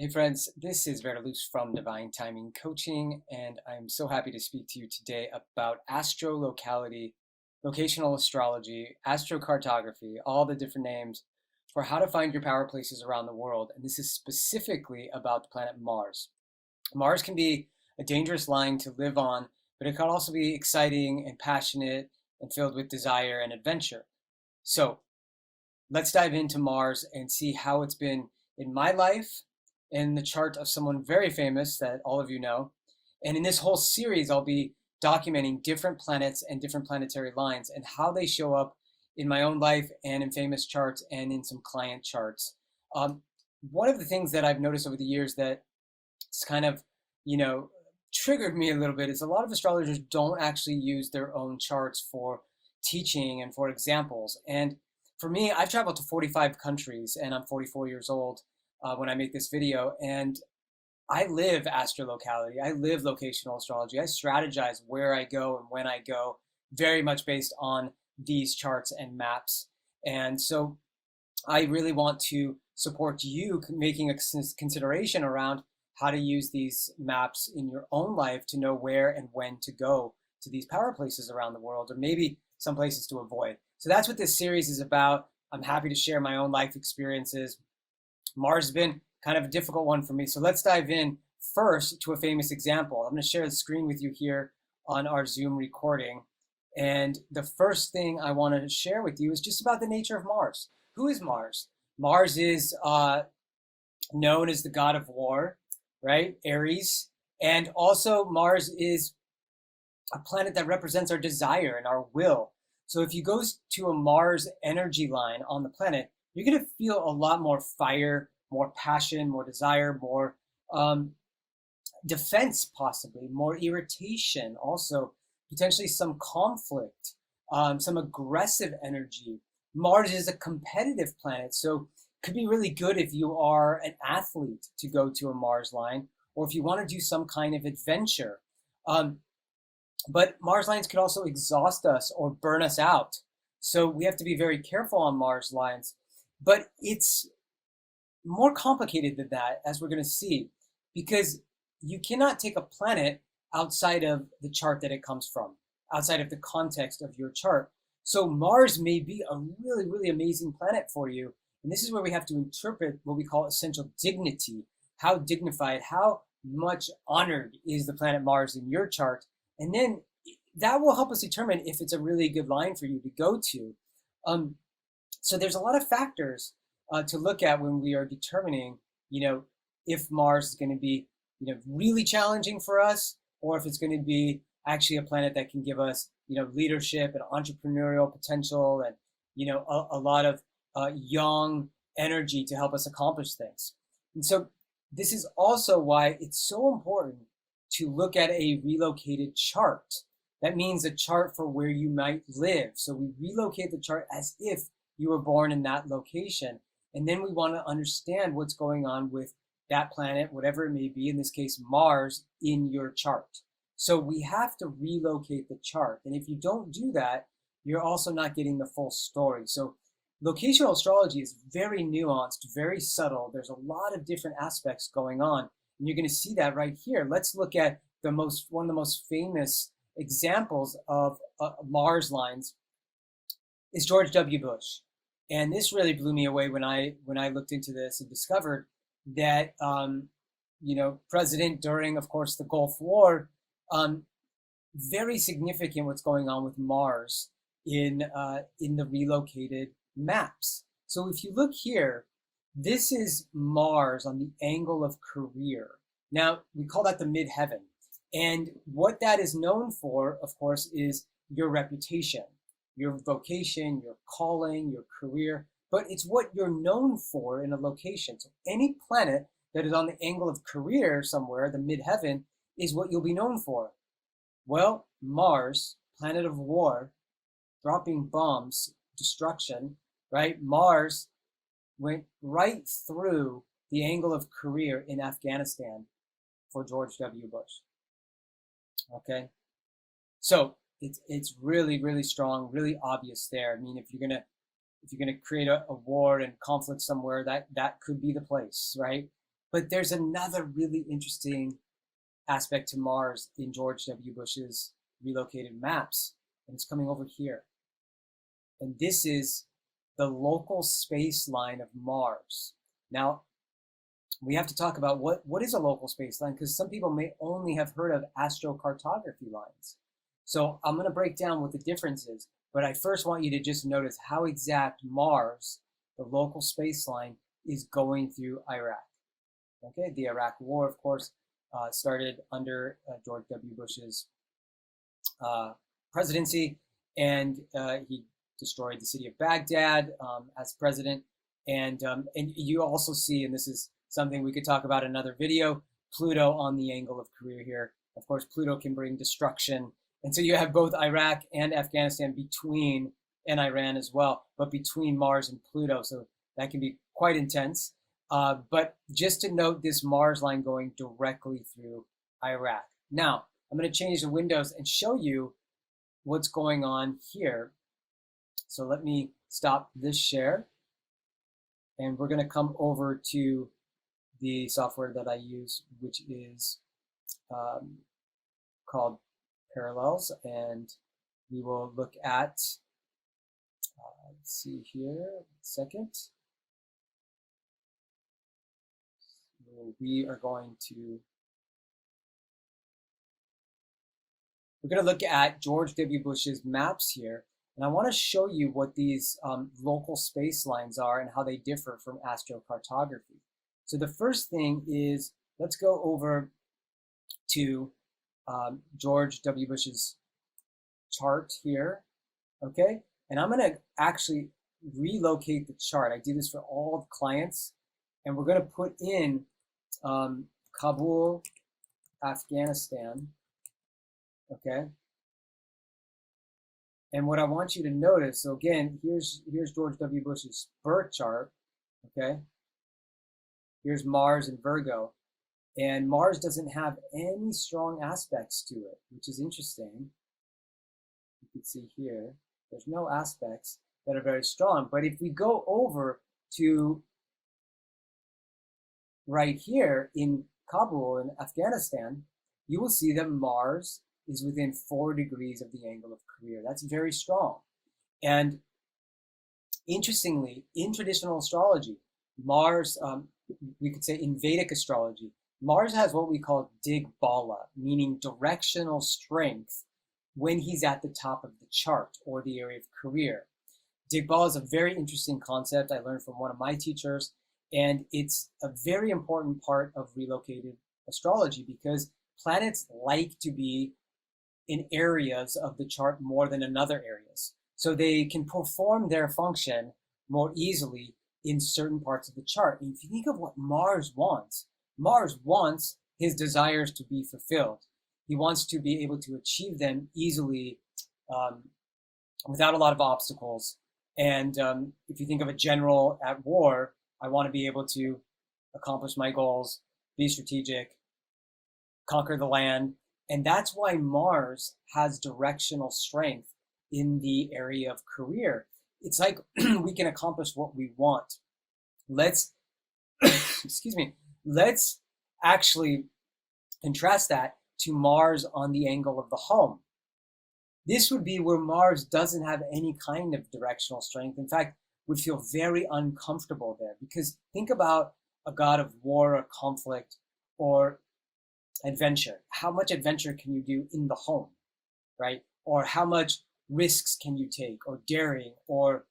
Hey friends, this is Verdeluz from Divine Timing Coaching, and I'm so happy to speak to you today about astrolocality, locational astrology, astrocartography, all the different names for how to find your power places around the world. And this is specifically about the planet Mars. Mars can be a dangerous line to live on, but it can also be exciting and passionate and filled with desire and adventure. So let's dive into Mars and see how it's been in my life in the chart of someone very famous that all of you know. And in this whole series, I'll be documenting different planets and different planetary lines and how they show up in my own life and in famous charts and in some client charts. Um, One of the things that I've noticed over the years that it's kind of, you know, triggered me a little bit is a lot of astrologers don't actually use their own charts for teaching and for examples. And for me, I've traveled to 45 countries and I'm 44 years old when I make this video. And I live astrolocality. I live locational astrology. I strategize where I go and when I go, very much based on these charts and maps. And so I really want to support you making a consideration around how to use these maps in your own life to know where and when to go to these power places around the world, or maybe some places to avoid. So that's what this series is about. I'm happy to share my own life experiences. Mars has been kind of a difficult one for me. So let's dive in first to a famous example. I'm going to share the screen with you here on our Zoom recording. And the first thing I want to share with you is just about the nature of Mars. Who is Mars? Mars is known as the god of war, right? Aries. And also Mars is a planet that represents our desire and our will. So if you go to a Mars energy line on the planet, you're going to feel a lot more fire, more passion, more desire, more defense, possibly, more irritation, also potentially some conflict, some aggressive energy. Mars is a competitive planet, so it could be really good if you are an athlete to go to a Mars line, or if you want to do some kind of adventure. But Mars lines could also exhaust us or burn us out. So we have to be very careful on Mars lines. But it's more complicated than that, as we're going to see, because you cannot take a planet outside of the chart that it comes from, outside of the context of your chart. So Mars may be a really, really amazing planet for you. And this is where we have to interpret what we call essential dignity. How dignified, how much honored is the planet Mars in your chart? And then that will help us determine if it's a really good line for you to go to. So there's a lot of factors to look at when we are determining, if Mars is going to be, really challenging for us, or if it's going to be actually a planet that can give us, leadership and entrepreneurial potential and, a lot of young energy to help us accomplish things. And so this is also why it's so important to look at a relocated chart. That means a chart for where you might live. So we relocate the chart as if you were born in that location. And then we want to understand what's going on with that planet, whatever it may be, in this case, Mars, in your chart. So we have to relocate the chart. And if you don't do that, you're also not getting the full story. So locational astrology is very nuanced, very subtle. There's a lot of different aspects going on. And you're going to see that right here. Let's look at one of the most famous examples of Mars lines is George W. Bush. And this really blew me away when I looked into this and discovered that president during, of course, the Gulf War, very significant what's going on with Mars in the relocated maps. So if you look here, this is Mars on the angle of career. Now, we call that the midheaven. And what that is known for, of course, is your reputation, your vocation, your calling, your career, but it's what you're known for in a location. So any planet that is on the angle of career somewhere, the midheaven, is what you'll be known for. Well, Mars, planet of war, dropping bombs, destruction, right? Mars went right through the angle of career in Afghanistan for George W. Bush. Okay, so it's really, really strong, really obvious there. I mean, if you're gonna create a war and conflict somewhere, that could be the place, right? But there's another really interesting aspect to Mars in George W. Bush's relocated maps, and it's coming over here. And this is the local space line of Mars. Now, we have to talk about what is a local space line, because some people may only have heard of astrocartography lines. So I'm going to break down what the difference is, but I first want you to just notice how exact Mars, the local space line, is going through Iraq. Okay, the Iraq War, of course, started under George W. Bush's presidency, and he destroyed the city of Baghdad as president. And you also see, and this is something we could talk about in another video, Pluto on the angle of career here. Of course, Pluto can bring destruction. And so you have both Iraq and Afghanistan between, and Iran as well, but between Mars and Pluto. So that can be quite intense. But just to note this Mars line going directly through Iraq. Now, I'm going to change the windows and show you what's going on here. So let me stop this share. And we're going to come over to the software that I use, which is called Parallels. And we will look at, let's see here, a second. We're going to look at George W. Bush's maps here, and I want to show you what these local space lines are and how they differ from astrocartography. So the first thing is, let's go over to George W. Bush's chart here, okay? And I'm going to actually relocate the chart. I do this for all the clients, and we're going to put in Kabul, Afghanistan, okay? And what I want you to notice, so again, here's George W. Bush's birth chart, okay? Here's Mars and Virgo, and Mars doesn't have any strong aspects to it, which is interesting. You can see here, there's no aspects that are very strong. But if we go over to right here in Kabul in Afghanistan, you will see that Mars is within 4 degrees of the angle of career. That's very strong. And interestingly, in traditional astrology, Mars, we could say in Vedic astrology, Mars has what we call digbala, meaning directional strength when he's at the top of the chart or the area of career. Digbala is a very interesting concept I learned from one of my teachers, and it's a very important part of relocated astrology because planets like to be in areas of the chart more than in other areas. So they can perform their function more easily in certain parts of the chart. And if you think of what Mars wants his desires to be fulfilled. He wants to be able to achieve them easily without a lot of obstacles. And if you think of a general at war, I want to be able to accomplish my goals, be strategic, conquer the land. And that's why Mars has directional strength in the area of career. It's like we can accomplish what we want. Let's, excuse me, let's actually contrast that to Mars on the angle of the home. This would be where Mars doesn't have any kind of directional strength. In fact, would feel very uncomfortable there, because think about a god of war or conflict or adventure. How much adventure can you do in the home, right? Or how much risks can you take, or daring, or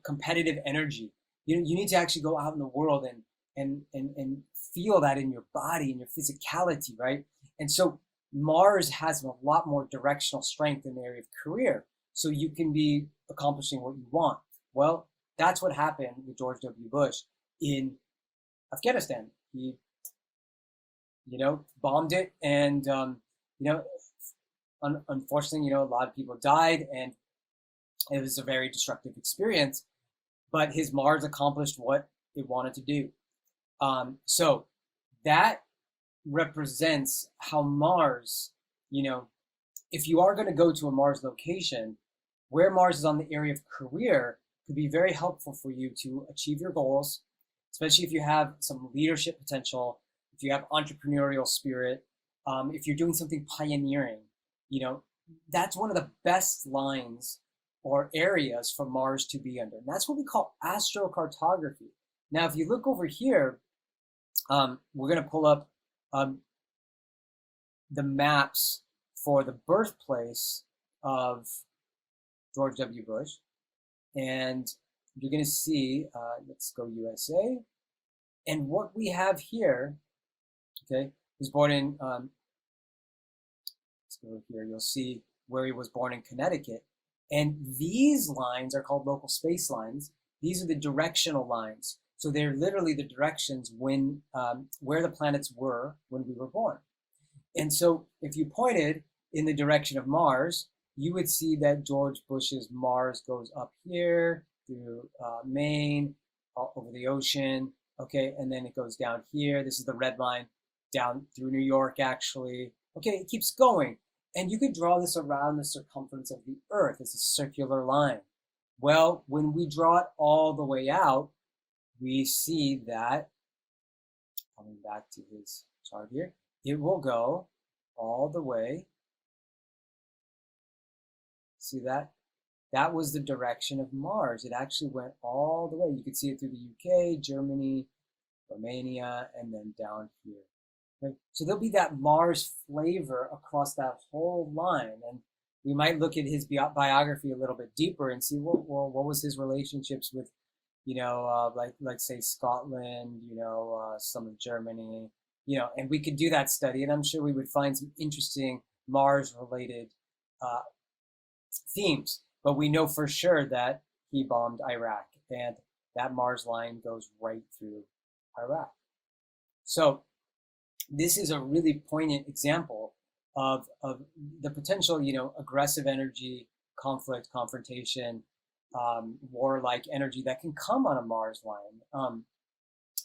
competitive energy. You need to actually go out in the world and feel that in your body, in your physicality, right? And so Mars has a lot more directional strength in the area of career, so you can be accomplishing what you want. Well, that's what happened with George W. Bush in Afghanistan. He, bombed it, and unfortunately, a lot of people died, and it was a very destructive experience. But his Mars accomplished what it wanted to do. So that represents how Mars, if you are going to go to a Mars location, where Mars is on the area of career could be very helpful for you to achieve your goals, especially if you have some leadership potential, if you have entrepreneurial spirit, if you're doing something pioneering, you know, that's one of the best lines or areas for Mars to be under. And that's what we call astrocartography. Now, if you look over here, we're going to pull up the maps for the birthplace of George W. Bush. And you're going to see, let's go USA. And what we have here, okay, he's born in, let's go over here, you'll see where he was born in Connecticut. And these lines are called local space lines. These are the directional lines. So they're literally the directions when where the planets were when we were born. And so if you pointed in the direction of Mars, you would see that George Bush's Mars goes up here through Maine, over the ocean, okay, and then it goes down here. This is the red line, down through New York, actually. Okay, it keeps going. And you could draw this around the circumference of the Earth. It's a circular line. Well, when we draw it all the way out, we see that, coming back to his chart here, it will go all the way. See that? That was the direction of Mars. It actually went all the way. You could see it through the UK, Germany, Romania, and then down here. Right? So there'll be that Mars flavor across that whole line. And we might look at his biography a little bit deeper and see, well, what was his relationships with, you know, like say Scotland, you know, some of Germany, you know, and we could do that study, and I'm sure we would find some interesting Mars-related themes. But we know for sure that he bombed Iraq, and that Mars line goes right through Iraq. So this is a really poignant example of the potential, you know, aggressive energy, conflict, confrontation, warlike energy that can come on a Mars line.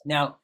Now,